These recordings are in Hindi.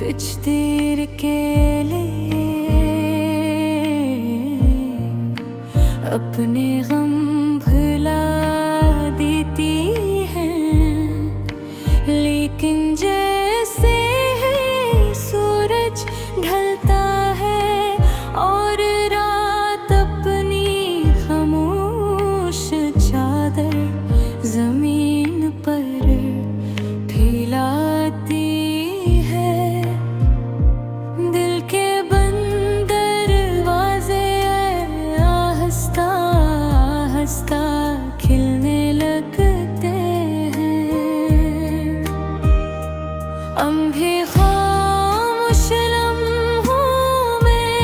कुछ देर के लिए अपने गम भुला देती हैं, लेकिन जैसे ही सूरज ढलता है और रात अपनी खामोश चादर जमीन पर फैलाती है, दिल के बंद दरवाजे आहिस्ता आहिस्ता खिलने लगते हैं। हम भी खामोश लम्हों में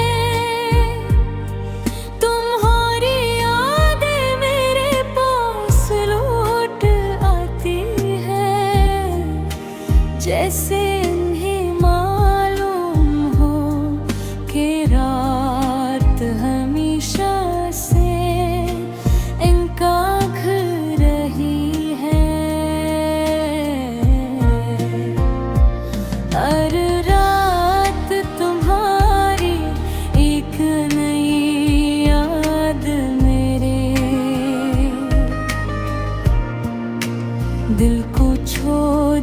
तुम्हारी यादें मेरे पास लौट आती है, जैसे इन्हें मालूम हो कि रात हमेशा से इनका घर रही है। हर रात तुम्हारी एक नई याद मेरे दिल को छू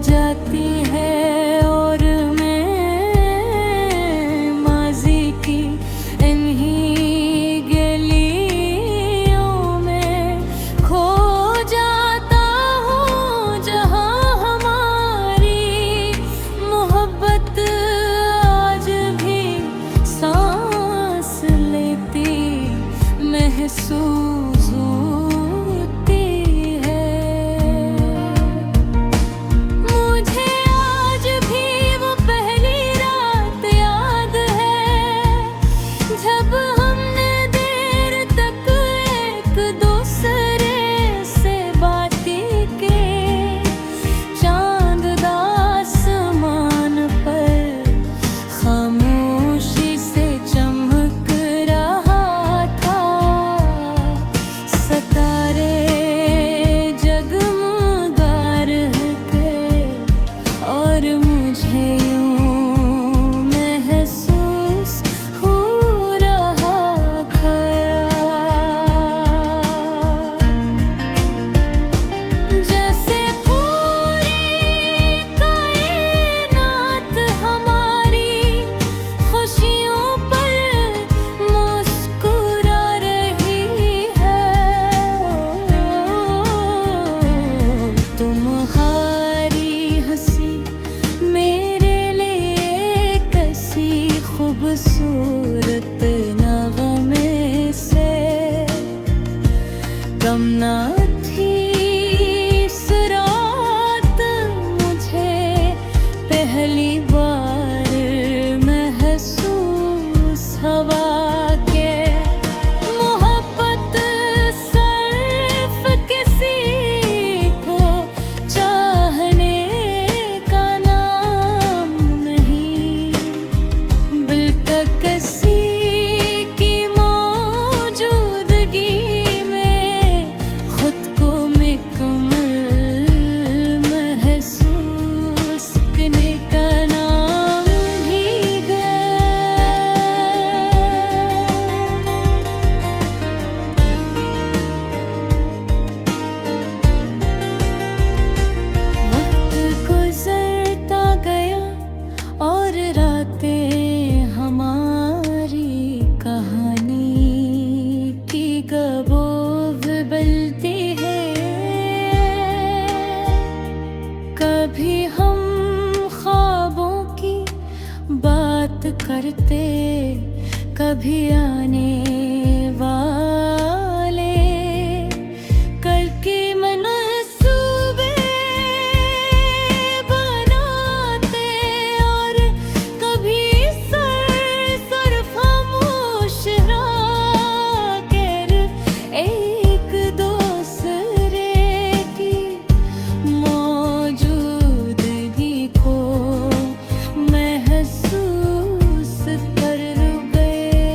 जाती है, और मैं माज़ी की इन्हीं गलियों में खो जाता हूँ, जहाँ हमारी मोहब्बत आज भी सांस लेती महसूस होती है। मुझे आज भी वो पहली रात याद है, जब हमने देर तक एक दूसरे से बातें की, चांद आसमान पर खामोशी से चमक रहा था, सितारे जगमगा रहे थे, और मुझे यूं महसूस हो रहा ख्याल, जैसे पूरी कायनात हमारी खुशियों पर मुस्कुरा रही है। तुम्हारी हंसी मेरे लिए कैसी खूबसूरत नगमे से कम ना थी इस रात, मुझे पहली बार महसूस हवा के मोहब्बत सिर्फ किसी को चाहने का नाम नहीं, बेकसी की मौजूदगी में खुद को मुकम्मल महसूस करने का नाम भी है। वक्त गुजरता गया और रातें हमारी कहानी की गबोव बलती है, कभी हम ख्वाबों की बात करते, कभी आने वाले कल की मनसूबे बनाते, और कभी सर खामोश रहकर एक दूसरे की मौजूदगी को महसूस कर गए।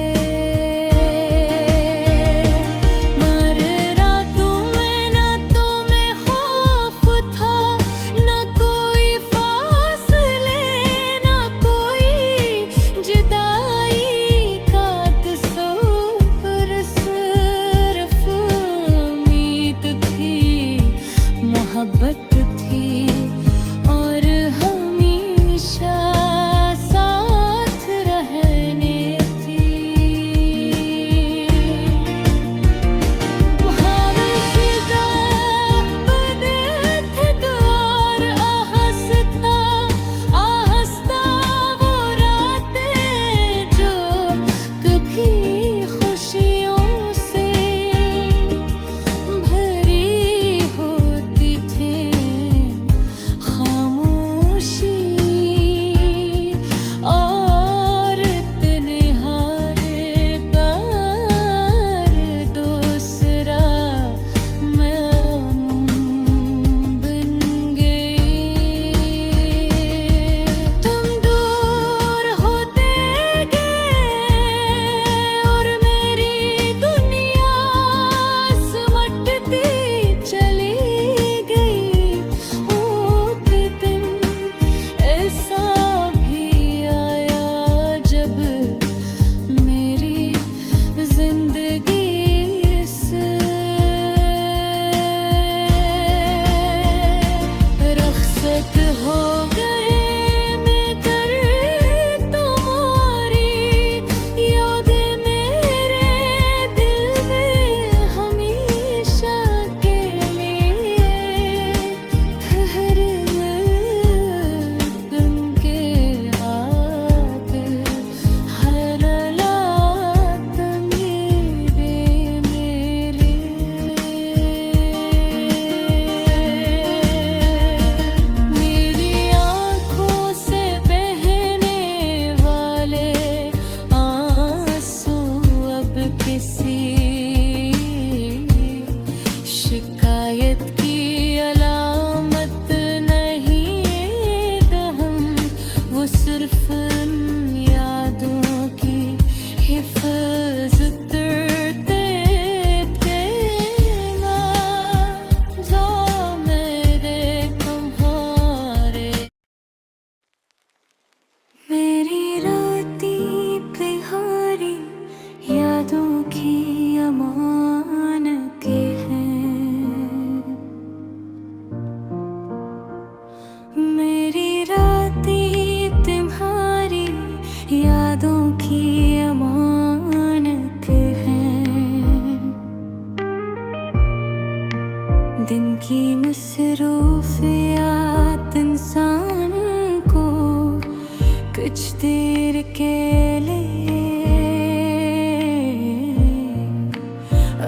कुछ देर के लिए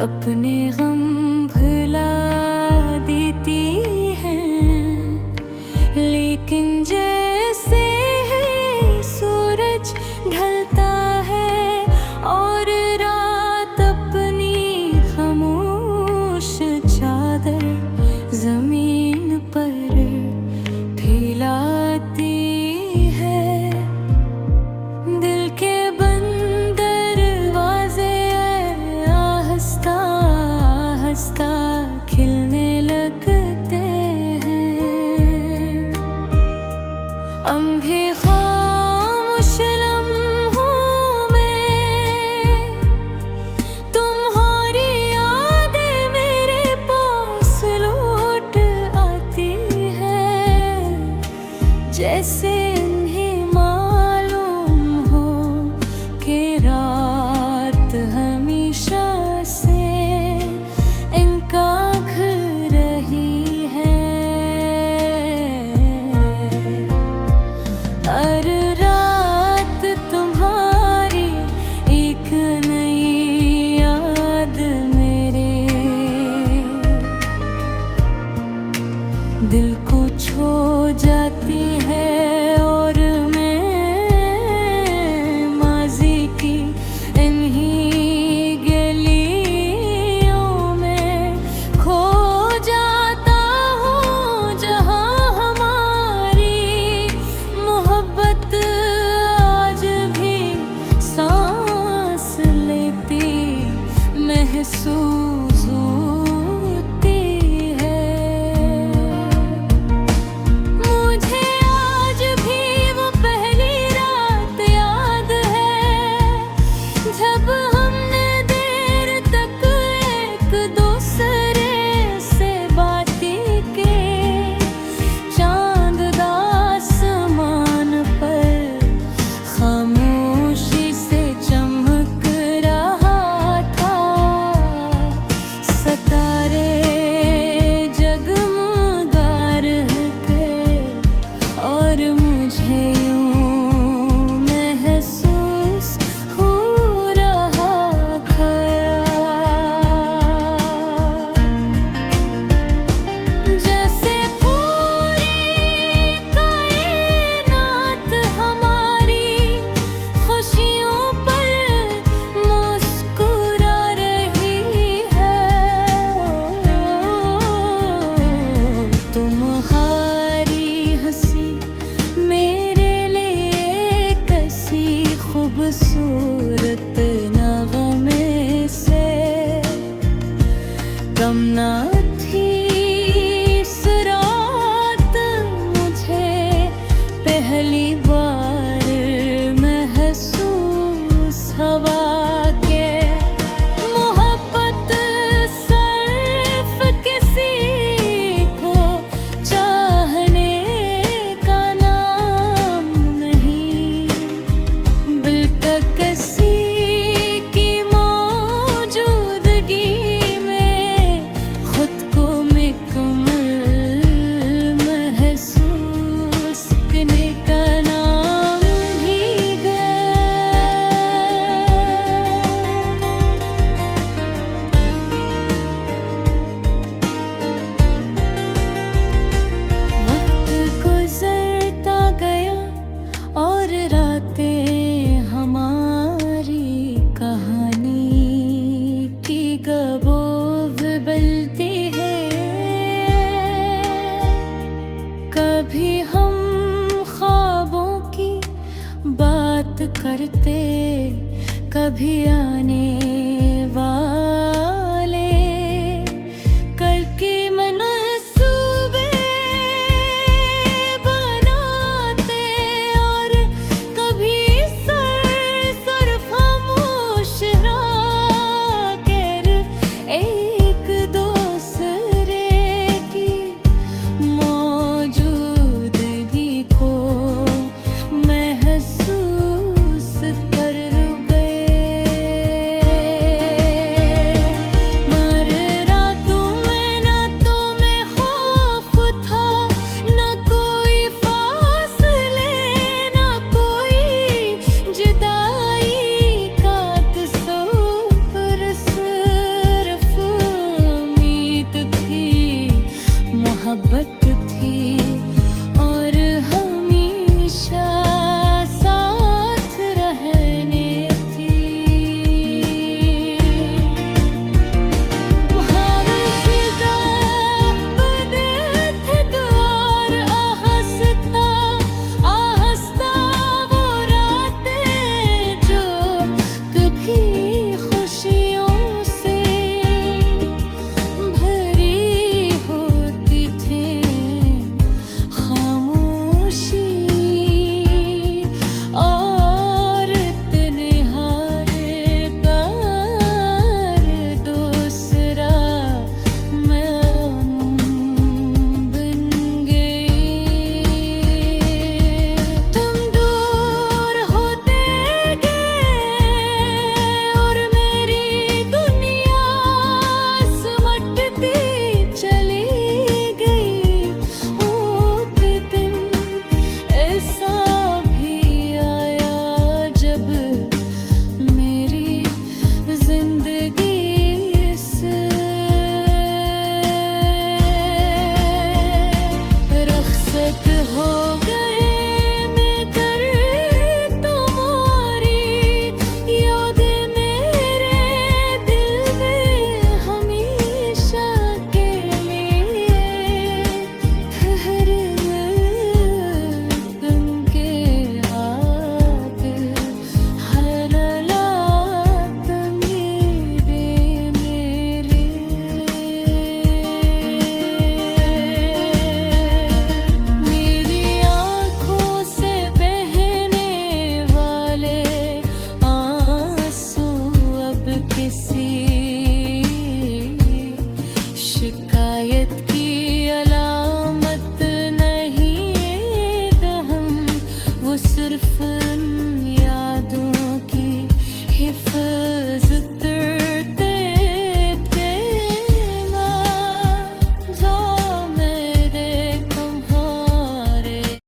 अपने गम भुला देती हैं, लेकिन जैसे ही सूरज ढलता है और रात अपनी खामोश चादर जमीन पर फैलाती है, दिल के बंद दरवाजे आहिस्ता आहिस्ता खिलने लगते हैं। हम भी खामोश लम्हों में तुम्हारी यादें मेरे पास लौट आती है, जैसे इन्हें मालूम हो कि रात हमेशा से इनका घर रही है। हर रात तुम्हारी एक नई याद मेरे दिल को छू जाती है, और मैं माज़ी की इन्हीं गलियों में खो जाता हूँ, जहाँ हमारी मोहब्बत आज भी सांस लेती महसूस होती है। मुझे आज भी वो पहली रात याद है, जब हमने देर तक एक दूसरे से बातें की, चांद आसमान पर खामोशी से चमक रहा था, सितारे जगमगा रहे थे, और मुझे यूं महसूस हो रहा ख्याल, जैसे पूरी कायनात हमारी खुशियों पर मुस्कुरा रही है। तुम्हारी हंसी मेरे लिए कैसी खूबसूरत नगमे से कम ना थी इस रात, मुझे पहली बार महसूस हवा के मोहब्बत सिर्फ किसी को चाहने का नाम नहीं, बेकसी की मौजूदगी में खुद को मुकम्मल महसूस करने का नाम भी है। वक्त गुजरता गया और रातें हमारी कहानी की गबोब बलती है, कभी हम ख्वाबों की बात करते, कभी आने वाले